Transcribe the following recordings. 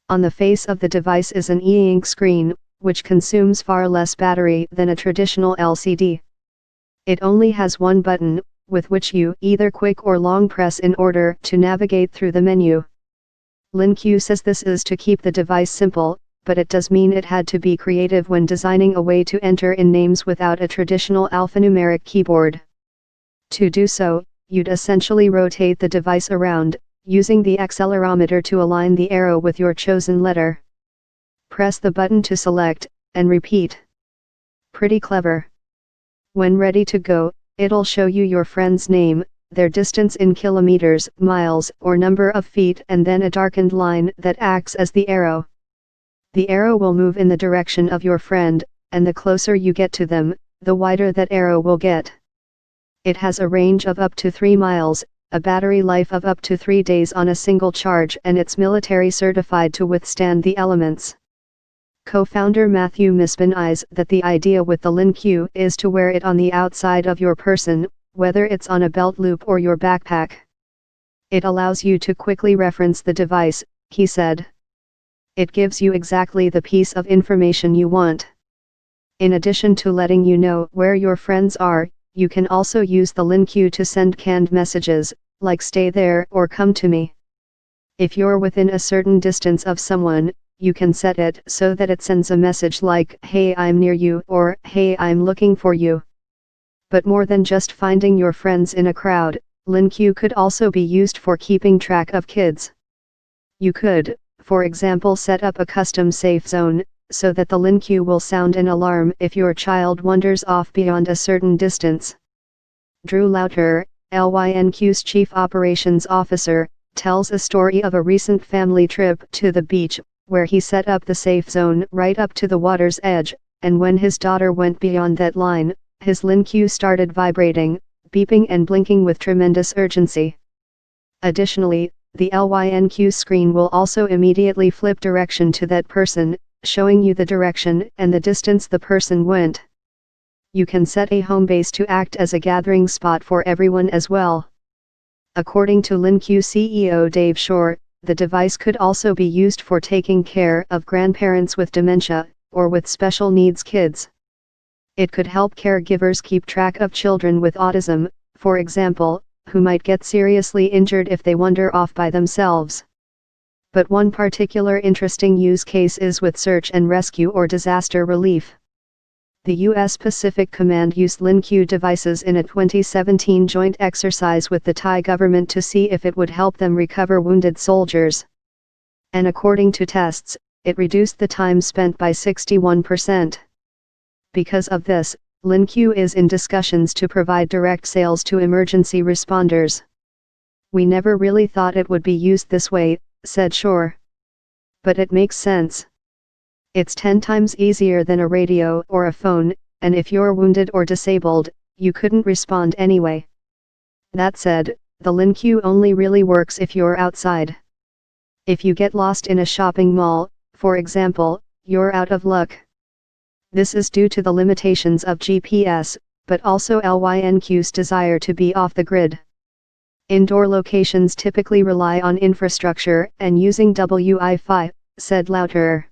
On the face of the device is an e-ink screen, which consumes far less battery than a traditional LCD. It only has one button, with which you either quick or long press in order to navigate through the menu. LynQ says this is to keep the device simple, but it does mean it had to be creative when designing a way to enter in names without a traditional alphanumeric keyboard. To do so, you'd essentially rotate the device around, using the accelerometer to align the arrow with your chosen letter. Press the button to select, and repeat. Pretty clever. When ready to go, it'll show you your friend's name, their distance in kilometers, miles, or number of feet, and then a darkened line that acts as the arrow. The arrow will move in the direction of your friend, and the closer you get to them, the wider that arrow will get. It has a range of up to 3 miles, a battery life of up to 3 days on a single charge, and it's military certified to withstand the elements. Co-founder Matthew Misbin eyes that the idea with the LynQ is to wear it on the outside of your person, whether it's on a belt loop or your backpack. It allows you to quickly reference the device, he said. It gives you exactly the piece of information you want. In addition to letting you know where your friends are, you can also use the LynQ to send canned messages, like stay there or come to me. If you're within a certain distance of someone, you can set it so that it sends a message like, "Hey, I'm near you," or "Hey, I'm looking for you." But more than just finding your friends in a crowd, LynQ could also be used for keeping track of kids. You could, for example, set up a custom safe zone, so that the LynQ will sound an alarm if your child wanders off beyond a certain distance. Drew Lauter, LynQ's Chief Operations Officer, tells a story of a recent family trip to the beach, where he set up the safe zone right up to the water's edge, and when his daughter went beyond that line, his LynQ started vibrating, beeping and blinking with tremendous urgency. Additionally, the LynQ screen will also immediately flip direction to that person, showing you the direction and the distance the person went. You can set a home base to act as a gathering spot for everyone as well. According to LynQ CEO Dave Shore, the device could also be used for taking care of grandparents with dementia, or with special needs kids. It could help caregivers keep track of children with autism, for example, who might get seriously injured if they wander off by themselves. But one particular interesting use case is with search and rescue or disaster relief. The U.S. Pacific Command used LynQ devices in a 2017 joint exercise with the Thai government to see if it would help them recover wounded soldiers. And according to tests, it reduced the time spent by 61%. Because of this, LynQ is in discussions to provide direct sales to emergency responders. "We never really thought it would be used this way," said Shore. "But it makes sense. It's 10 times easier than a radio or a phone, and if you're wounded or disabled, you couldn't respond anyway." That said, the LynQ only really works if you're outside. If you get lost in a shopping mall, for example, you're out of luck. This is due to the limitations of GPS, but also LynQ's desire to be off the grid. Indoor locations typically rely on infrastructure and using Wi-Fi, said Lauter.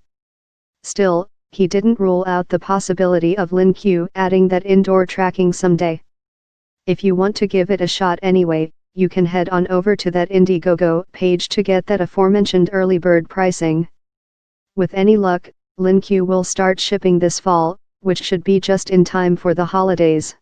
Still, he didn't rule out the possibility of LynQ adding that indoor tracking someday. If you want to give it a shot anyway, you can head on over to that Indiegogo page to get that aforementioned early bird pricing. With any luck, LynQ will start shipping this fall, which should be just in time for the holidays.